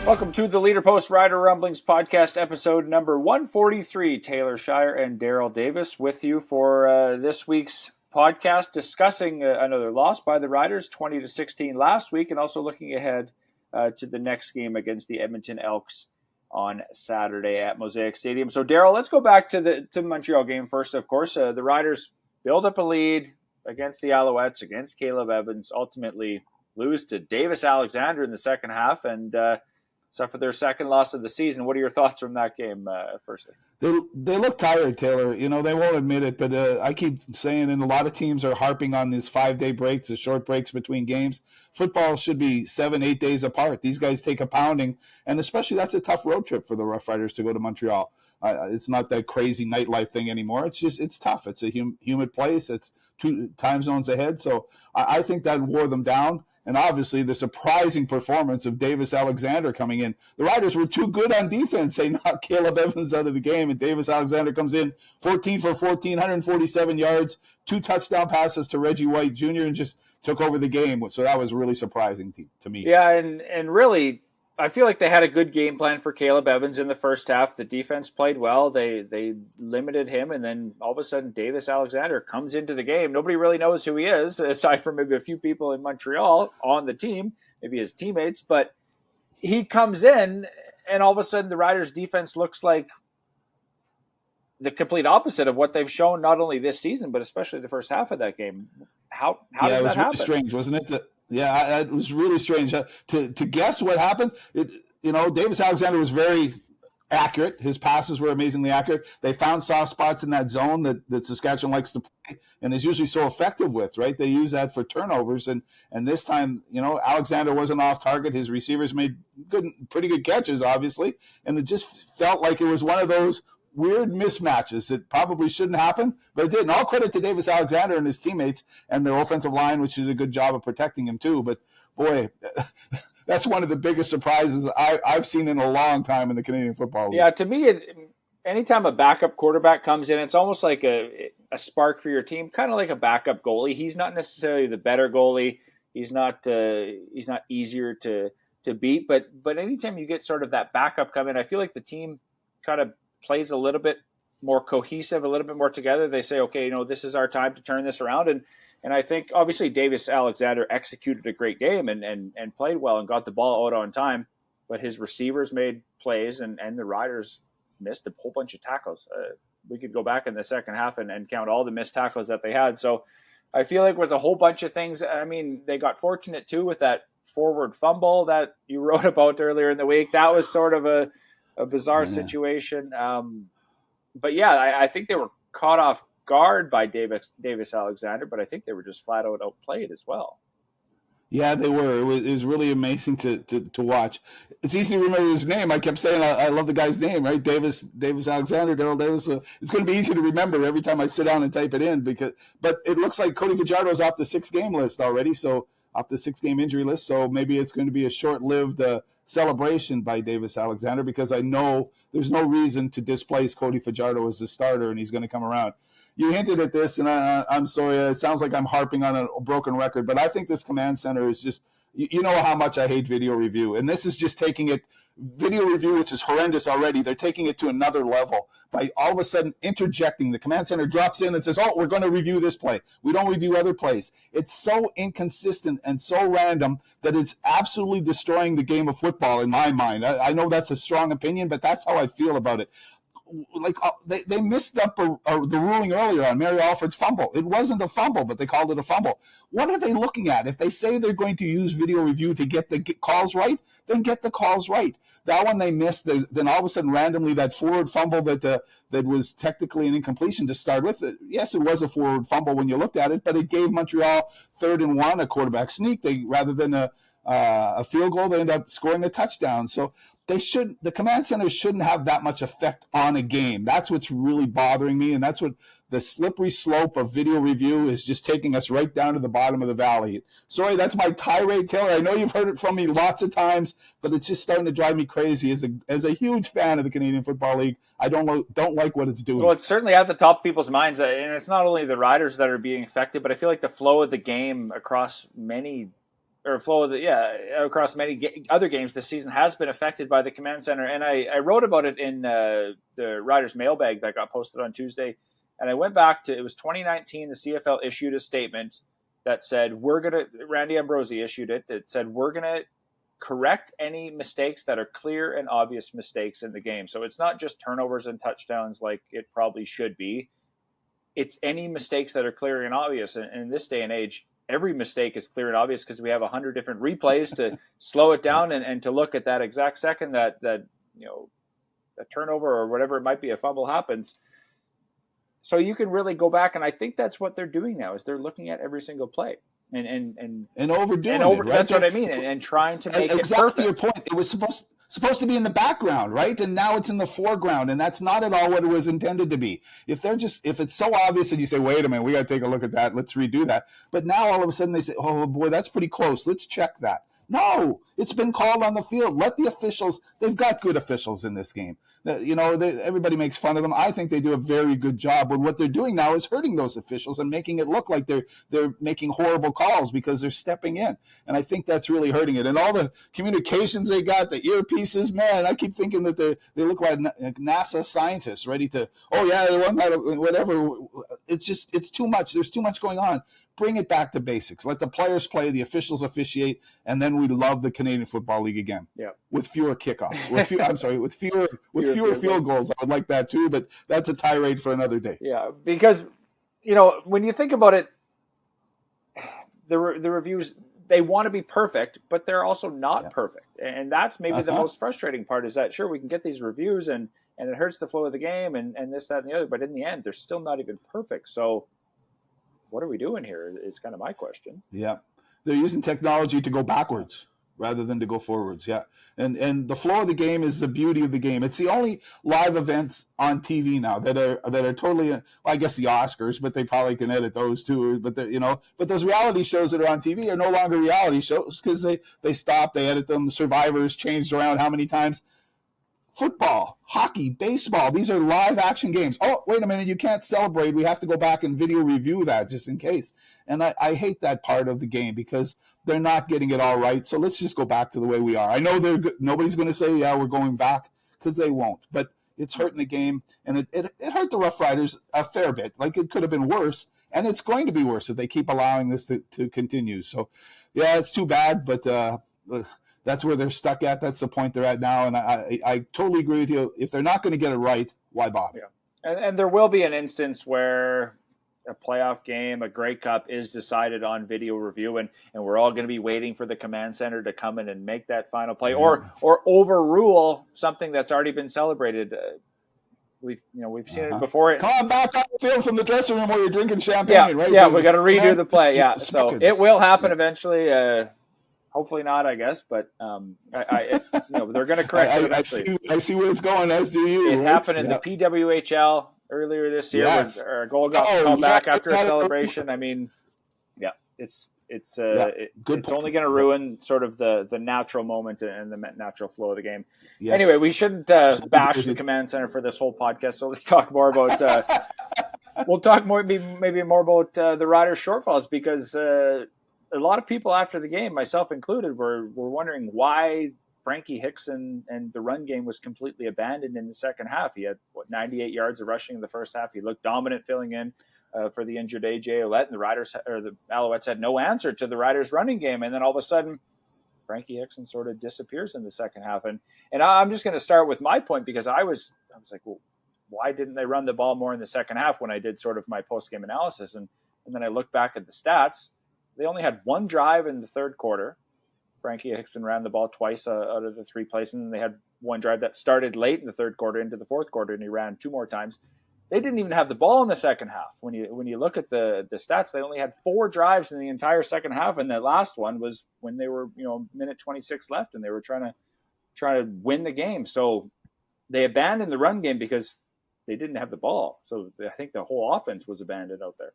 Welcome to the Leader Post Rider Rumblings podcast, episode number 143. Taylor Shire and Darrell Davis with you for this week's podcast, discussing another loss by the Riders, 20-16 last week, and also looking ahead to the next game against the Edmonton Elks on Saturday at Mosaic Stadium. So, Darrell, let's go back to the Montreal game first. Of course, the Riders build up a lead against the Alouettes, against Caleb Evans, ultimately lose to Davis Alexander in the second half, and suffer their second loss of the season. What are your thoughts from that game, firstly? They look tired, Taylor. You know, they won't admit it, but I keep saying, and a lot of teams are harping on these 5-day breaks, the short breaks between games. Football should be 7-8 days apart. These guys take a pounding, and especially that's a tough road trip for the Roughriders to go to Montreal. It's not that crazy nightlife thing anymore. It's tough. It's a humid place. It's 2 time zones ahead. So I think that wore them down. And obviously the surprising performance of Davis Alexander coming in. The Riders were too good on defense. They knocked Caleb Evans out of the game, and Davis Alexander comes in 14 for 14, 147 yards, 2 touchdown passes to Reggie White Jr., and just took over the game. So that was really surprising to me. Yeah, and really, I feel like they had a good game plan for Caleb Evans in the first half. The defense played well. They limited him, and then all of a sudden Davis Alexander comes into the game. Nobody really knows who he is, aside from maybe a few people in Montreal on the team, maybe his teammates. But he comes in, and all of a sudden the Riders' defense looks like the complete opposite of what they've shown not only this season, but especially the first half of that game. How does that happen? It was really strange, wasn't it? Yeah, it was really strange to guess what happened. Davis Alexander was very accurate. His passes were amazingly accurate. They found soft spots in that zone that Saskatchewan likes to play and is usually so effective with, right? They use that for turnovers. And this time, Alexander wasn't off target. His receivers made pretty good catches, obviously. And it just felt like it was one of those weird mismatches that probably shouldn't happen, but it did. And all credit to Davis Alexander and his teammates and their offensive line, which did a good job of protecting him too. But boy, that's one of the biggest surprises I've seen in a long time in the Canadian Football League. Yeah, to me, anytime a backup quarterback comes in, it's almost like a spark for your team, kind of like a backup goalie. He's not necessarily the better goalie. He's not easier to beat, but anytime you get sort of that backup come in, I feel like the team kind of plays a little bit more cohesive, a little bit more together. They say, okay, this is our time to turn this around. And I think obviously Davis Alexander executed a great game and played well and got the ball out on time, but his receivers made plays and the Riders missed a whole bunch of tackles. We could go back in the second half and count all the missed tackles that they had. So I feel like it was a whole bunch of things. I mean, they got fortunate too with that forward fumble that you wrote about earlier in the week. That was sort of a bizarre situation. But yeah, I think they were caught off guard by Davis Alexander, but I think they were just flat out outplayed as well. Yeah, they were. It was really amazing to watch. It's easy to remember his name. I kept saying I love the guy's name, right? Davis Alexander, Darrell Davis. It's going to be easy to remember every time I sit down and type it in. But it looks like Cody Fajardo's off the 6-game list already, so off the 6-game injury list. So maybe it's going to be a short-lived celebration by Davis Alexander, because I know there's no reason to displace Cody Fajardo as a starter, and he's going to come around. You hinted at this, and I'm sorry, it sounds like I'm harping on a broken record, but I think this command center is just, you know how much I hate video review, and this is just taking it, video review, which is horrendous already, they're taking it to another level by all of a sudden interjecting. The command center drops in and says, oh, we're going to review this play. We don't review other plays. It's so inconsistent and so random that it's absolutely destroying the game of football in my mind. I know that's a strong opinion, but that's how I feel about it. Like they missed up the ruling earlier on Mary Alford's fumble. It wasn't a fumble, but they called it a fumble. What are they looking at? If they say they're going to use video review to get the calls right, then get the calls right. That one they missed. Then all of a sudden, randomly, that forward fumble that was technically an incompletion to start with. Yes, it was a forward fumble when you looked at it, but it gave Montreal 3rd and 1, a quarterback sneak. Rather than a field goal, they ended up scoring a touchdown. So the command center shouldn't have that much effect on a game. That's what's really bothering me, and that's what the slippery slope of video review is, just taking us right down to the bottom of the valley. Sorry, that's my tirade, Taylor. I know you've heard it from me lots of times, but it's just starting to drive me crazy. As a huge fan of the Canadian Football League, I don't like what it's doing. Well, it's certainly at the top of people's minds, and it's not only the Riders that are being affected, but I feel like the flow of the game across many or flow of across many other games this season has been affected by the command center. And I wrote about it in the Riders mailbag that got posted on Tuesday. And I went back to, it was 2019, the CFL issued a statement that said, Randy Ambrosi issued it, that said, we're going to correct any mistakes that are clear and obvious mistakes in the game. So it's not just turnovers and touchdowns like it probably should be. It's any mistakes that are clear and obvious. And in this day and age, every mistake is clear and obvious because we have 100 different replays to slow it down and to look at that exact second that a turnover or whatever it might be, a fumble happens. So you can really go back, and I think that's what they're doing now, is they're looking at every single play and overdoing it. Right? That's what I mean, and trying to make it perfect. Your point. It was supposed to be in the background, right? And now it's in the foreground, and that's not at all what it was intended to be. If it's so obvious that you say, wait a minute, we got to take a look at that, let's redo that. But now all of a sudden they say, oh boy, that's pretty close, let's check that. No, it's been called on the field. Let the officials, they've got good officials in this game. Everybody makes fun of them. I think they do a very good job. But what they're doing now is hurting those officials and making it look like they're making horrible calls because they're stepping in. And I think that's really hurting it. And all the communications they got, the earpieces, man, I keep thinking that they look like NASA scientists ready to, they won that, whatever. It's too much. There's too much going on. Bring it back to basics. Let the players play, the officials officiate, and then we love the Canadian Football League again. Yeah. With fewer kickoffs. With fewer field goals. I would like that too, but that's a tirade for another day. Yeah, because when you think about it, the reviews, they want to be perfect, but they're also not perfect, and that's maybe the most frustrating part. Is that sure we can get these reviews and it hurts the flow of the game and this, that, and the other, but in the end, they're still not even perfect. So what are we doing here is kind of my question. Yeah. They're using technology to go backwards rather than to go forwards. Yeah. And the flow of the game is the beauty of the game. It's the only live events on TV now that are totally, well, I guess the Oscars, but they probably can edit those too. But but those reality shows that are on TV are no longer reality shows because they stop, they edit them. The Survivors changed around how many times. Football, hockey, baseball, these are live action games. Oh, wait a minute, you can't celebrate. We have to go back and video review that just in case. And I hate that part of the game because they're not getting it all right. So let's just go back to the way we are. I know nobody's going to say, yeah, we're going back, because they won't. But it's hurting the game, and it hurt the Rough Riders a fair bit. Like, it could have been worse, and it's going to be worse if they keep allowing this to continue. So, yeah, it's too bad, but that's where they're stuck at. That's the point they're at now. And I totally agree with you. If they're not going to get it right, why bother? Yeah. And there will be an instance where a playoff game, a Grey Cup, is decided on video review, and we're all going to be waiting for the command center to come in and make that final play, or overrule something that's already been celebrated. We've seen it before. Come on back on the field from the dressing room where you're drinking champagne, right? Yeah, we got to redo the play. Yeah, so it will happen eventually. Hopefully not, I guess, but they're going to correct it eventually. I see where it's going, as do you. It happened in the PWHL earlier this year. Yes. When our goal got called back after a celebration. I mean, it's only going to ruin sort of the natural moment and the natural flow of the game. Yes. Anyway, we shouldn't bash the command center for this whole podcast, so let's talk more about we'll talk maybe more about the Riders' shortfalls, because a lot of people after the game, myself included, were wondering why Frankie Hickson and the run game was completely abandoned in the second half. He had 98 yards of rushing in the first half. He looked dominant filling in for the injured AJ Ouellette, and the Alouettes had no answer to the Riders' running game. And then all of a sudden, Frankie Hickson sort of disappears in the second half. And I'm just going to start with my point, because I was like, well, why didn't they run the ball more in the second half when I did sort of my post-game analysis? And then I look back at the stats. They only had one drive in the third quarter. Frankie Hickson ran the ball twice out of the three plays, and then they had one drive that started late in the third quarter into the fourth quarter, and he ran two more times. They didn't even have the ball in the second half. When you look at the stats, they only had 4 drives in the entire second half, and the last one was when they were minute 26 left, and they were trying to win the game. So they abandoned the run game because they didn't have the ball. So I think the whole offense was abandoned out there.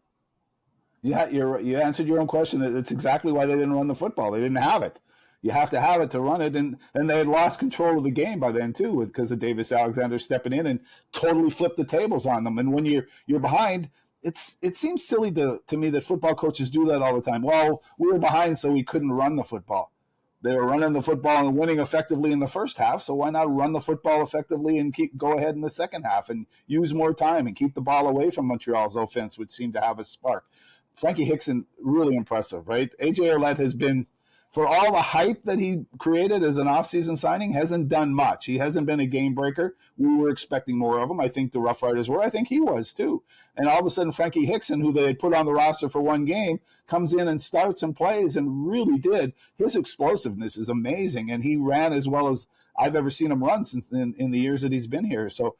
Yeah, you answered your own question. It's exactly why they didn't run the football. They didn't have it. You have to have it to run it, and they had lost control of the game by then too, because of Davis Alexander stepping in and totally flipped the tables on them. And when you're behind, it seems silly to me that football coaches do that all the time. Well, we were behind, so we couldn't run the football. They were running the football and winning effectively in the first half, so why not run the football effectively and go ahead in the second half and use more time and keep the ball away from Montreal's offense, which seemed to have a spark. Frankie Hickson, really impressive, right? AJ Ouellette has been, for all the hype that he created as an offseason signing, hasn't done much. He hasn't been a game breaker. We were expecting more of him. I think the Rough Riders were. I think he was too. And all of a sudden, Frankie Hickson, who they had put on the roster for one game, comes in and starts and plays and really did. His explosiveness is amazing, and he ran as well as I've ever seen him run since in the years that he's been here. So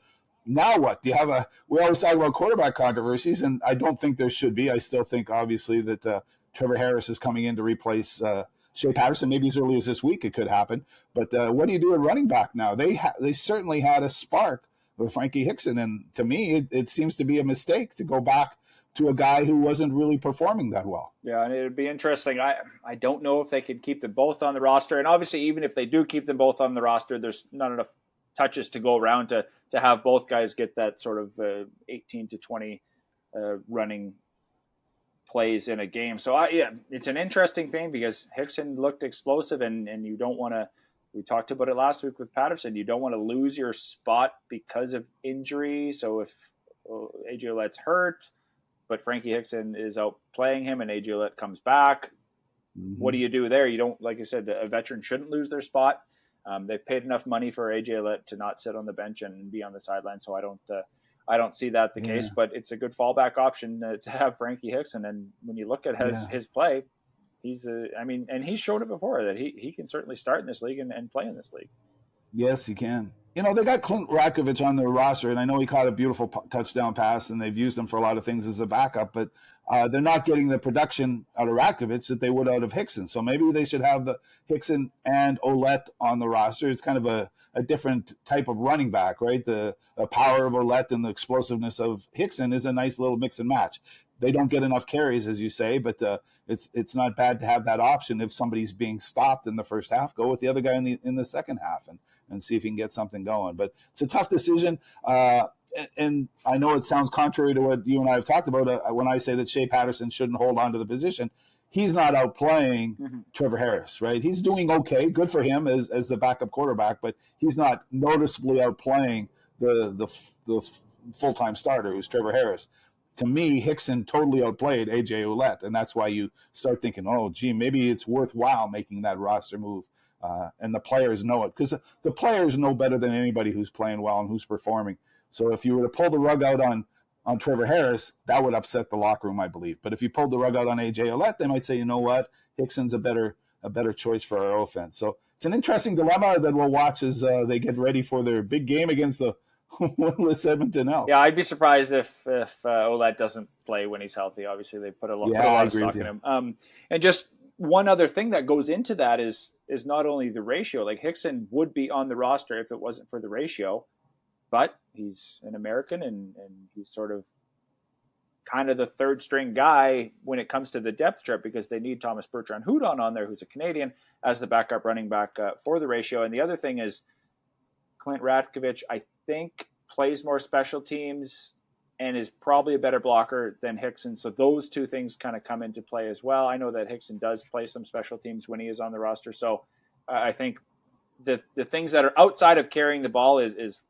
now what? Do you have we always talk about quarterback controversies, and I don't think there should be. I still think, obviously, that Trevor Harris is coming in to replace Shea Patterson. Maybe as early as this week it could happen. But what do you do at running back now? They certainly had a spark with Frankie Hickson, and to me, it seems to be a mistake to go back to a guy who wasn't really performing that well. Yeah, and it'd be interesting. I don't know if they could keep them both on the roster, and obviously, even if they do keep them both on the roster, there's not enough touches to go around to have both guys get that sort of 18 to 20 running plays in a game. So it's an interesting thing because Hickson looked explosive, and you don't want to. We talked about it last week with Patterson. You don't want to lose your spot because of injury. So if AJ Ouellette's hurt, but Frankie Hickson is out playing him, and AJ Ouellette comes back, what do you do there? You don't, like I said, a veteran shouldn't lose their spot. They've paid enough money for AJ Ouellette to not sit on the bench and be on the sideline. So I don't see that the case, but it's a good fallback option to have Frankie Hickson. And when you look at his play, and he's showed it before that he can certainly start in this league and play in this league. Yes, he can. They got Clint Ratkovich on their roster, and I know he caught a beautiful touchdown pass, and they've used him for a lot of things as a backup, but they're not getting the production out of Ratkovich that they would out of Hickson. So maybe they should have the Hickson and Ouellette on the roster. It's kind of a different type of running back, right? The power of Ouellette and the explosiveness of Hickson is a nice little mix and match. They don't get enough carries, as you say, but it's not bad to have that option. If somebody's being stopped in the first half, go with the other guy in the second half and see if you can get something going. But it's a tough decision. And I know it sounds contrary to what you and I have talked about when I say that Shea Patterson shouldn't hold on to the position. He's not outplaying Trevor Harris, right? He's doing okay, good for him as the backup quarterback, but he's not noticeably outplaying the full-time starter, who's Trevor Harris. To me, Hickson totally outplayed AJ Ouellette, and that's why you start thinking, oh, gee, maybe it's worthwhile making that roster move. And the players know it, because the players know better than anybody who's playing well and who's performing. So if you were to pull the rug out on Trevor Harris, that would upset the locker room, I believe. But if you pulled the rug out on AJ Ouellette, they might say, you know what, Hickson's a better choice for our offense. So it's an interesting dilemma that we'll watch as they get ready for their big game against the winless Edmonton Elks. Yeah, I'd be surprised if Ouellette doesn't play when he's healthy. Obviously, they put a lot of stock in him. And just one other thing that goes into that is not only the ratio. Like Hickson would be on the roster if it wasn't for the ratio, but he's an American and he's sort of kind of the third string guy when it comes to the depth chart, because they need Thomas Bertrand-Houdon on there, who's a Canadian, as the backup running back for the ratio. And the other thing is Clint Ratkovich, I think, plays more special teams and is probably a better blocker than Hickson. So those two things kind of come into play as well. I know that Hickson does play some special teams when he is on the roster. So I think the things that are outside of carrying the ball is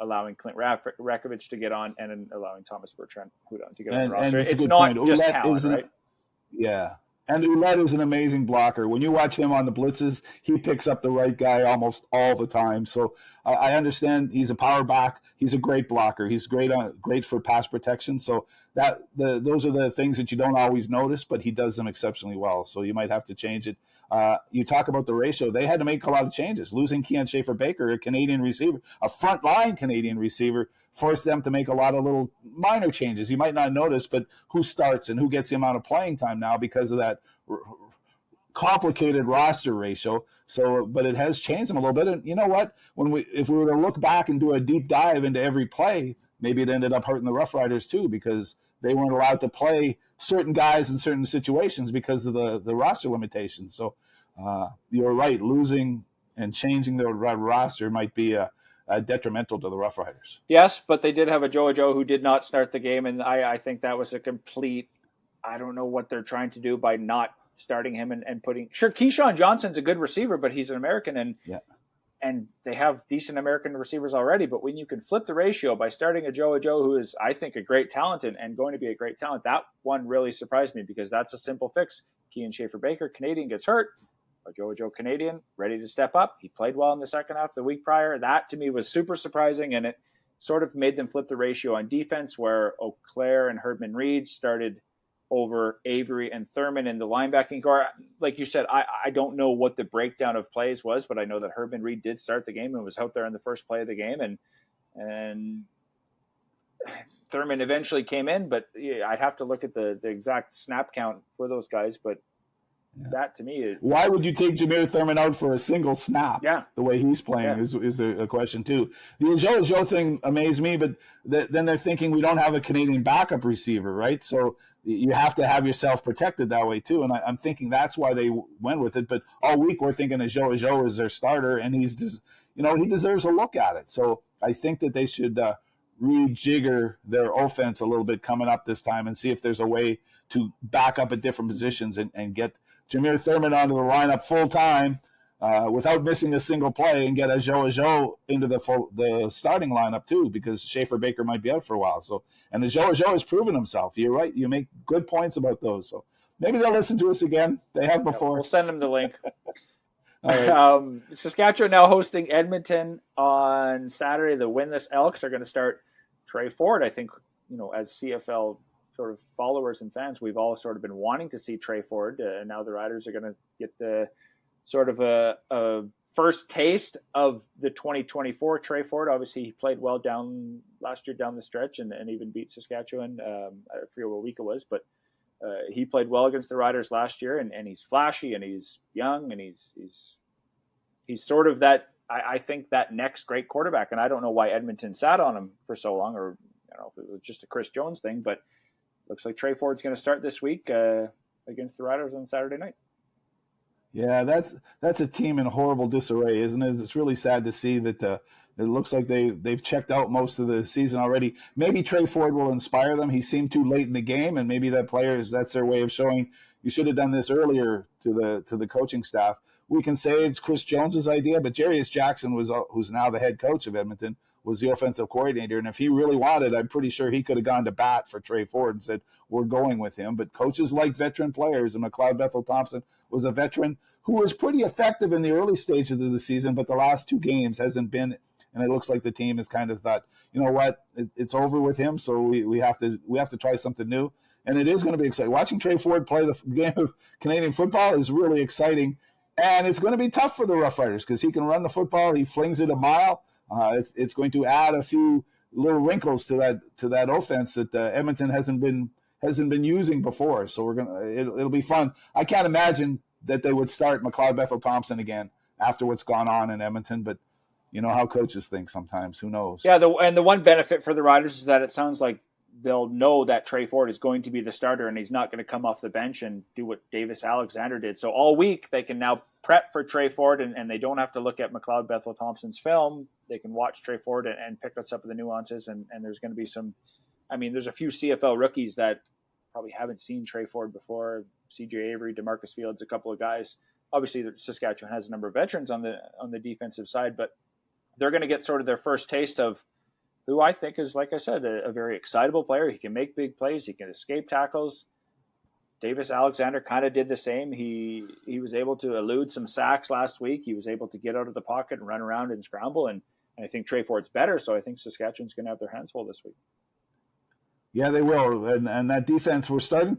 allowing Clint Ratkovich to get on and allowing Thomas Bertrand-Houdon to get on the roster. It's not just talent, right? Yeah. And Ouellette is an amazing blocker. When you watch him on the blitzes, he picks up the right guy almost all the time. So I understand he's a power back. He's a great blocker. He's great for pass protection. So those are the things that you don't always notice, but he does them exceptionally well. So you might have to change it. You talk about the ratio. They had to make a lot of changes. Losing Keon Schaefer-Baker, a Canadian receiver, a frontline Canadian receiver, forced them to make a lot of little minor changes. You might not notice, but who starts and who gets the amount of playing time now because of that complicated roster ratio. So, but it has changed them a little bit. And you know what? If we were to look back and do a deep dive into every play, maybe it ended up hurting the Rough Riders too, because they weren't allowed to play certain guys in certain situations because of the roster limitations. So you're right. Losing and changing the roster might be detrimental to the Roughriders. Yes, but they did have a Joe who did not start the game, and I think that was a complete. I don't know what they're trying to do by not starting him and putting. Sure, Keyshawn Johnson's a good receiver, but he's an American, and they have decent American receivers already. But when you can flip the ratio by starting a Joe who is, I think, a great talent and going to be a great talent, that one really surprised me because that's a simple fix. Kean Schaefer-Baker, Canadian, gets hurt. A Joe Canadian, ready to step up. He played well in the second half the week prior. That, to me, was super surprising, and it sort of made them flip the ratio on defense where Eau Claire and Herdman Reed started over Avery and Thurman in the linebacking core. Like you said, I don't know what the breakdown of plays was, but I know that Herdman Reed did start the game and was out there in the first play of the game, and Thurman eventually came in, but I'd have to look at the exact snap count for those guys, but that to me is... Why would you take Jameer Thurman out for a single snap? Yeah. The way he's playing is a question too. The Joe thing amazed me, but then they're thinking we don't have a Canadian backup receiver, right? So you have to have yourself protected that way too. And I'm thinking that's why they went with it. But all week we're thinking of Joe is their starter, and he's just, he deserves a look at it. So I think that they should rejigger their offense a little bit coming up this time and see if there's a way to back up at different positions and get Jameer Thurman onto the lineup full time without missing a single play, and get a Joe into the starting lineup too, because Schaefer-Baker might be out for a while. So, and the Joe has proven himself. You're right. You make good points about those. So maybe they'll listen to us again. They have before. We'll send them the link. All right. Saskatchewan now hosting Edmonton on Saturday. The winless Elks are going to start Tre Ford. I think, as CFL sort of followers and fans, we've all sort of been wanting to see Tre Ford. Now the Riders are going to get the sort of a first taste of the 2024 Tre Ford. Obviously, he played well last year down the stretch and even beat Saskatchewan. I forget what week it was, but he played well against the Riders last year, and he's flashy and he's young and he's sort of that. I think that next great quarterback, and I don't know why Edmonton sat on him for so long, or I don't know if it was just a Chris Jones thing, but looks like Tre Ford's going to start this week against the Riders on Saturday night. Yeah, that's a team in horrible disarray, isn't it? It's really sad to see that it looks like they've checked out most of the season already. Maybe Tre Ford will inspire them. He seemed too late in the game, and maybe that's their way of showing you should have done this earlier to the coaching staff. We can say it's Chris Jones's idea, but Jarius Jackson who's now the head coach of Edmonton, was the offensive coordinator. And if he really wanted, I'm pretty sure he could have gone to bat for Tre Ford and said, we're going with him. But coaches like veteran players, and McLeod Bethel-Thompson was a veteran who was pretty effective in the early stages of the season, but the last two games hasn't been. And it looks like the team has kind of thought, you know what, it's over with him, so we have to try something new. And it is going to be exciting. Watching Tre Ford play the game of Canadian football is really exciting. And it's going to be tough for the Roughriders because he can run the football. He flings it a mile. It's going to add a few little wrinkles to that offense that Edmonton hasn't been using before. So it'll be fun. I can't imagine that they would start McLeod Bethel-Thompson again after what's gone on in Edmonton, but you know how coaches think sometimes. Who knows? Yeah, the one benefit for the Riders is that it sounds like they'll know that Tre Ford is going to be the starter and he's not going to come off the bench and do what Davis Alexander did. So all week they can now prep for Tre Ford and they don't have to look at McLeod Bethel-Thompson's film. They can watch Tre Ford and pick up some of the nuances. And there's going to be there's a few CFL rookies that probably haven't seen Tre Ford before. CJ Avery, DeMarcus Fields, a couple of guys. Obviously, Saskatchewan has a number of veterans on the defensive side, but they're going to get sort of their first taste of who I think is, like I said, a very excitable player. He can make big plays. He can escape tackles. Davis Alexander kind of did the same. He was able to elude some sacks last week. He was able to get out of the pocket and run around and scramble. And I think Tre Ford's better, so I think Saskatchewan's going to have their hands full this week. Yeah, they will. And that defense, we're starting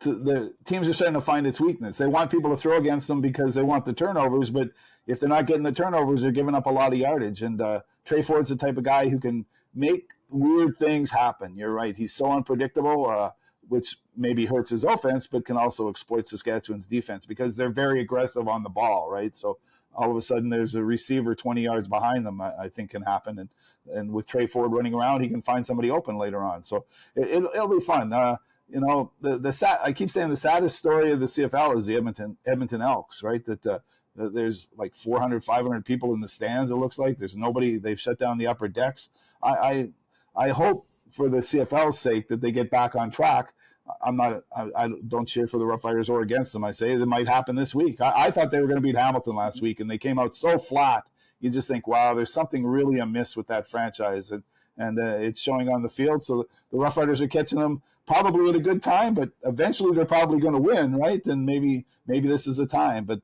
the teams are starting to find its weakness. They want people to throw against them because they want the turnovers, but if they're not getting the turnovers, they're giving up a lot of yardage. And Tre Ford's the type of guy who can make weird things happen. You're right. He's so unpredictable, which maybe hurts his offense, but can also exploit Saskatchewan's defense because they're very aggressive on the ball, right? So all of a sudden there's a receiver 20 yards behind them, I think can happen. And with Tre Ford running around, he can find somebody open later on. So it'll be fun. I keep saying the saddest story of the CFL is the Edmonton Elks, right? That There's like 400, 500 people in the stands. It looks like there's nobody. They've shut down the upper decks. I hope for the CFL's sake that they get back on track. I don't cheer for the Rough Riders or against them. I say it might happen this week. I thought they were going to beat Hamilton last week, and they came out so flat. You just think, wow, there's something really amiss with that franchise, and it's showing on the field. So the Rough Riders are catching them probably at a good time, but eventually they're probably going to win, right? And maybe this is the time, but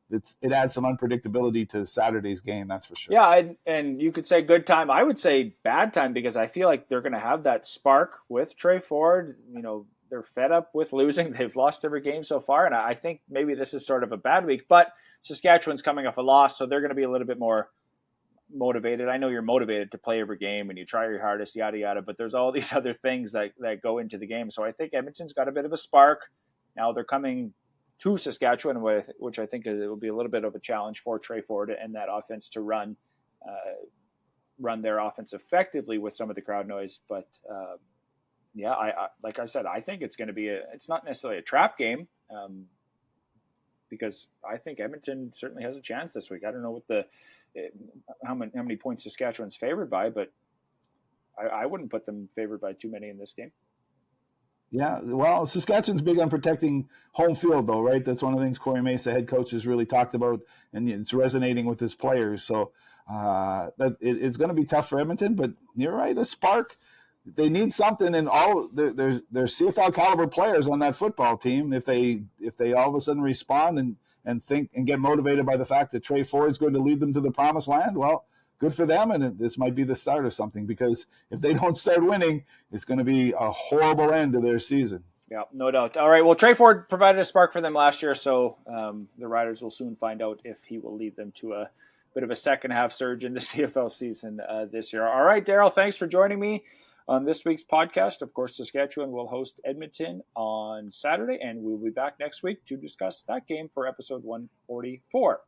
it adds some unpredictability to Saturday's game, that's for sure. Yeah, and you could say good time. I would say bad time because I feel like they're going to have that spark with Tre Ford. They're fed up with losing. They've lost every game so far, and I think maybe this is sort of a bad week. But Saskatchewan's coming off a loss, so they're going to be a little bit more motivated. I know you're motivated to play every game and you try your hardest, yada, yada, but there's all these other things that go into the game. So I think Edmonton's got a bit of a spark. Now they're coming to Saskatchewan, which I think it will be a little bit of a challenge for Tre Ford and that offense to run their offense effectively with some of the crowd noise. But I like I said, I think it's going to be it's not necessarily a trap game because I think Edmonton certainly has a chance this week. I don't know how many points Saskatchewan's favored by, but I wouldn't put them favored by too many in this game. Yeah, well, Saskatchewan's big on protecting home field, though, right? That's one of the things Corey Mesa, head coach, has really talked about, and it's resonating with his players. So it's going to be tough for Edmonton, but you're right, a spark. They need something, and there's CFL caliber players on that football team. If they all of a sudden respond and think and get motivated by the fact that Tre Ford is going to lead them to the promised land, well, good for them, and this might be the start of something, because if they don't start winning, it's going to be a horrible end to their season. Yeah, no doubt. All right, well, Tre Ford provided a spark for them last year, so the Riders will soon find out if he will lead them to a bit of a second-half surge in the CFL season this year. All right, Darrell, thanks for joining me on this week's podcast. Of course, Saskatchewan will host Edmonton on Saturday, and we'll be back next week to discuss that game for episode 144.